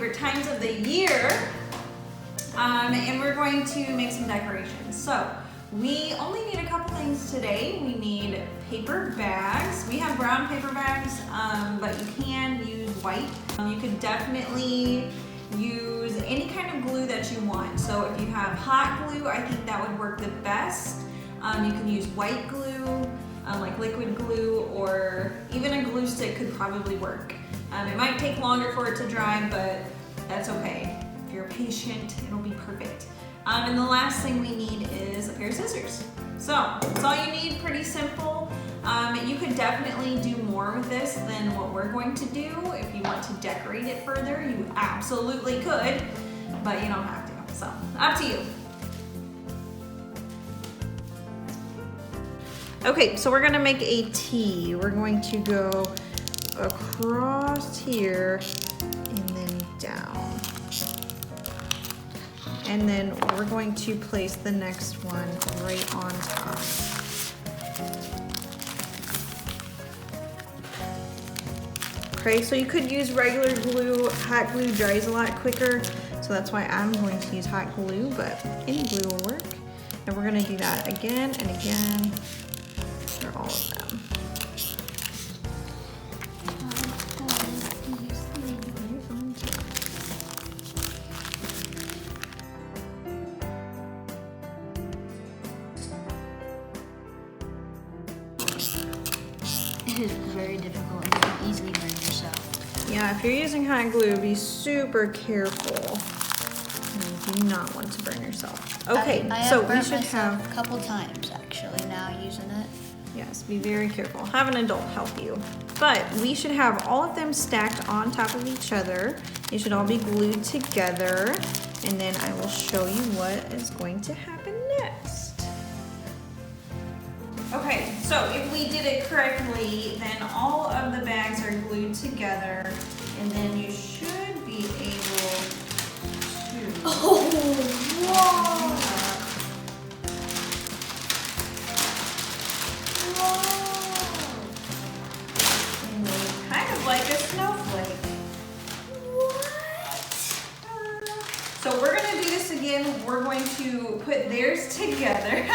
favorite times of the year. And we're going to make some decorations. So we only need a couple things today. We need paper bags. We have brown paper bags, but you can use white. You could definitely use any kind of glue that you want. So if you have hot glue, I think that would work the best. You can use white glue, like liquid glue, or even a glue stick could probably work. It might take longer for it to dry, but that's okay. If you're patient, it'll be perfect. And the last thing we need is a pair of scissors. So that's all you need, pretty simple. You could definitely do more with this than what we're going to do. If you want to decorate it further, you absolutely could, but you don't have to, so up to you. Okay, so we're gonna make a T. We're going to go across here and then down. And then we're going to place the next one right on top. Okay, so you could use regular glue. Hot glue dries a lot quicker, so that's why I'm going to use hot glue, but any glue will work. And we're gonna do that again and again for all of them. It is very difficult. You can easily burn yourself. Yeah, if you're using hot glue, be super careful. You do not want to burn yourself. Okay, so we should have a couple times actually now using it. Yes, be very careful. Have an adult help you. But we should have all of them stacked on top of each other. They should all be glued together. And then I will show you what is going to happen next. Okay, so if we did it correctly, then all of the bags are glued together. And then you should be able to... Oh, wow! Like a snowflake. What? So we're gonna do this again. We're going to put theirs together.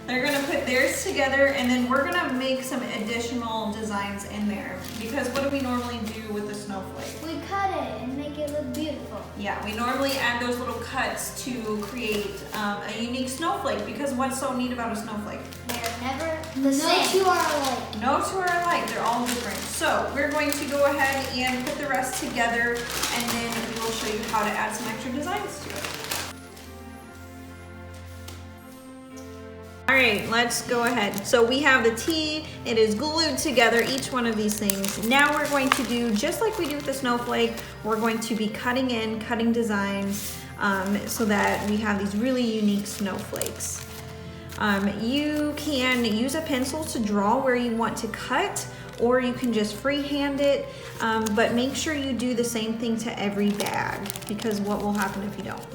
They're gonna put theirs together, and then we're gonna make some additional designs in there. Because what do we normally do with the snowflake? We cut it and make it look beautiful. Yeah, we normally add those little cuts to create a unique snowflake, because what's so neat about a snowflake? They're never the same. No two are alike. No two are alike, they're all different. So we're going to go ahead and put the rest together, and then we will show you how to add some extra designs to it. All right, let's go ahead. So we have the T, it is glued together, each one of these things. Now we're going to do, just like we do with the snowflake, we're going to be cutting designs so that we have these really unique snowflakes. You can use a pencil to draw where you want to cut, or you can just freehand it, but make sure you do the same thing to every bag, because what will happen if you don't?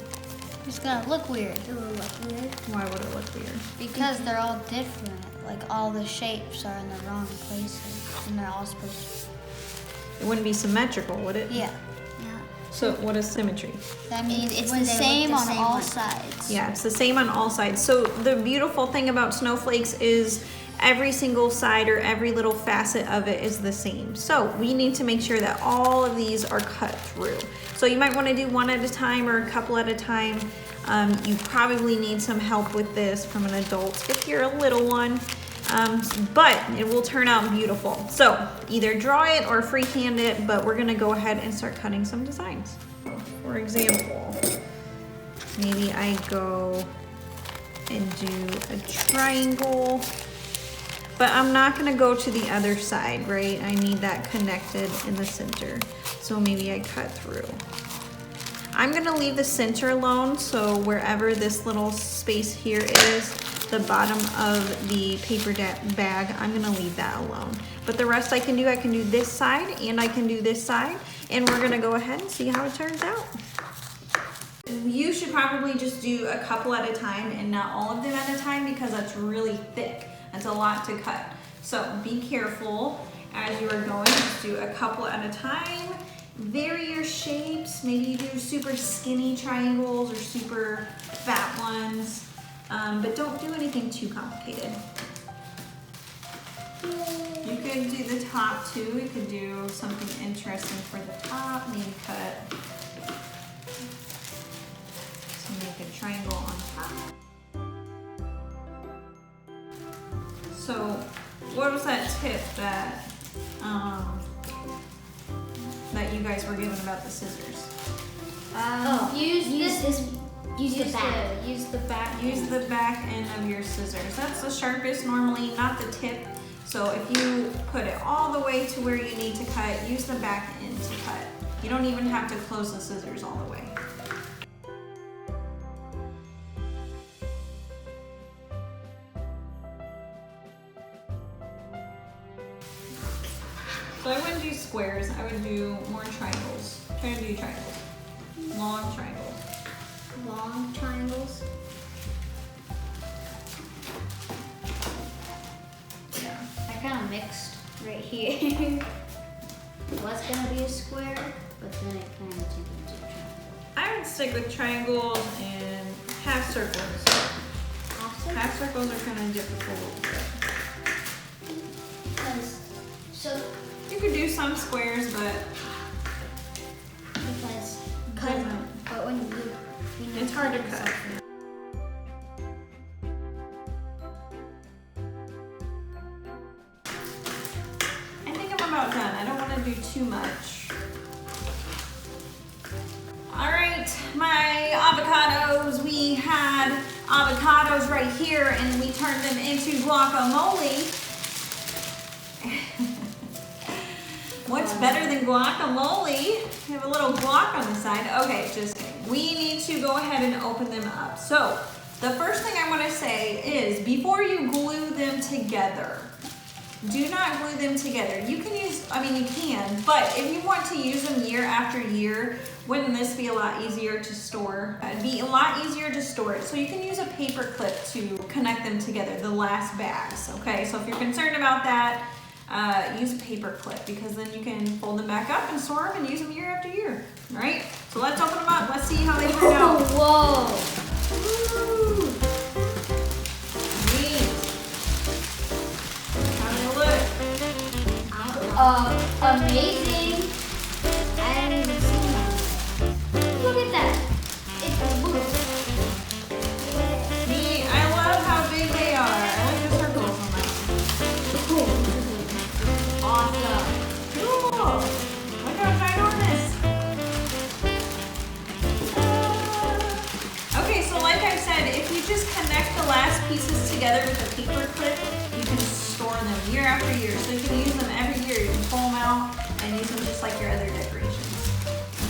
It's gonna look weird. It will look weird. Why would it look weird? Because they're all different. Like all the shapes are in the wrong places, and they're all supposed to. It wouldn't be symmetrical, would it? Yeah. So what is symmetry? That means it's When the they look same the on same all one. sides. Yeah, it's the same on all sides. So the beautiful thing about snowflakes is every single side or every little facet of it is the same. So we need to make sure that all of these are cut through. So you might want to do one at a time or a couple at a time. You probably need some help with this from an adult if you're a little one, but it will turn out beautiful. So either draw it or freehand it, but we're gonna go ahead and start cutting some designs. For example, maybe I go and do a triangle, but I'm not gonna go to the other side, right? I need that connected in the center. So maybe I cut through. I'm gonna leave the center alone, so wherever this little space here is, the bottom of the paper bag, I'm gonna leave that alone. But the rest I can do this side and I can do this side, and we're gonna go ahead and see how it turns out. You should probably just do a couple at a time and not all of them at a time, because that's really thick. That's a lot to cut. So be careful as you are going. Just do a couple at a time vary your shapes. Maybe you do super skinny triangles or super fat ones, but don't do anything too complicated. You could do the top too. You could do something interesting for the top. Maybe cut to make a triangle on top. So, what was that tip that that you guys were given about the scissors? Use the back. Use the back. Use the back end of your scissors. That's the sharpest normally, not the tip. So if you put it all the way to where you need to cut, use the back end to cut. You don't even have to close the scissors all the way. So I wouldn't do squares, I would do more triangles. Try to do triangles. Long triangles. Long triangles. Yeah. I kind of mixed right here. Was gonna be a square, but then it kind of turned into a triangle. I would stick with triangles and half circles. Half circles are kind of difficult. So You could do some squares, but because doesn't- But when you it's hard to cut. I think I'm about done. I don't want to do too much. All right, my avocados. We had avocados right here and we turned them into guacamole. What's better than guacamole? We have a little guac on the side. Okay, just kidding. We need to go ahead and open them up. So, the first thing I want to say is before you glue them together, do not glue them together. You can use, you can, but if you want to use them year after year, wouldn't this be a lot easier to store? It'd be a lot easier to store it. So you can use a paper clip to connect them together, the last bags, okay? So if you're concerned about that, use a paper clip because then you can fold them back up and store them and use them year after year, all right? So let's open them up. Let's see how they turn out. Whoa! Woo. Neat. How do they look? Amazing. I haven't even seen that. Look at that. It's blue. Neat. I love how big they are. I like the circles on that. Awesome. Cool. Look how ginormous. Okay, so like I said, if you just connect the last pieces together with a paper clip, you can store them year after year. So you can use them every year. You can pull them out and use them just like your other decorations.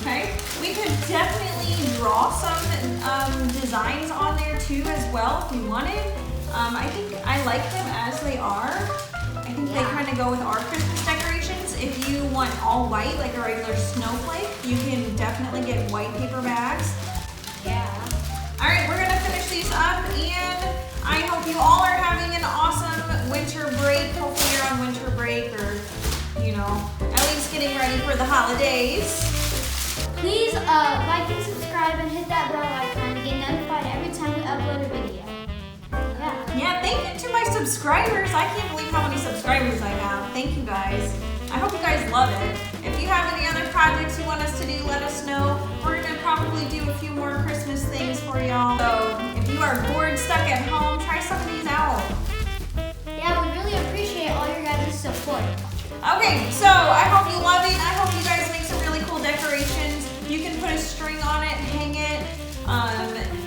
Okay? We could definitely draw some designs on there too as well if we wanted. I think I like them as they are. I think they kind of go with our Christmas decorations. If you want all white, like a regular snowflake, you can definitely get white paper bags. Yeah. All right, we're gonna finish these up, and I hope you all are having an awesome winter break. Hopefully you're on winter break, or at least getting ready for the holidays. please like and subscribe and hit that bell icon to get notified every time we upload a video. Yeah, thank you to my subscribers. I can't believe how many subscribers I have. Thank you guys. I hope you guys love it. If you have any other projects you want us to do, let us know. We're gonna probably do a few more Christmas things for y'all. So if you are bored, stuck at home, try some of these out. Yeah, we really appreciate all your guys' support. Okay, so I hope you love it. I hope you guys make some really cool decorations. You can put a string on it, hang it.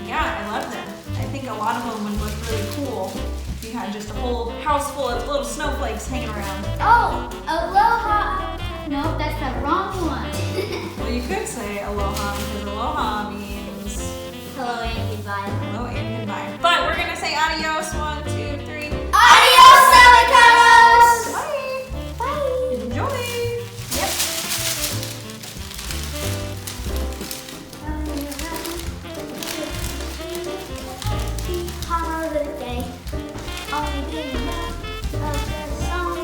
Yeah, I love them. I think a lot of them would look really cool if you had just a whole house full of little snowflakes hanging around. Oh, aloha. No, that's the wrong one. Well, you could say aloha because aloha means Hello and goodbye. hello and goodbye. But we're gonna say adios. 1, 2, 3. Adios, avocados! Bye. Bye. Enjoy. Yep. Holiday. Only the song.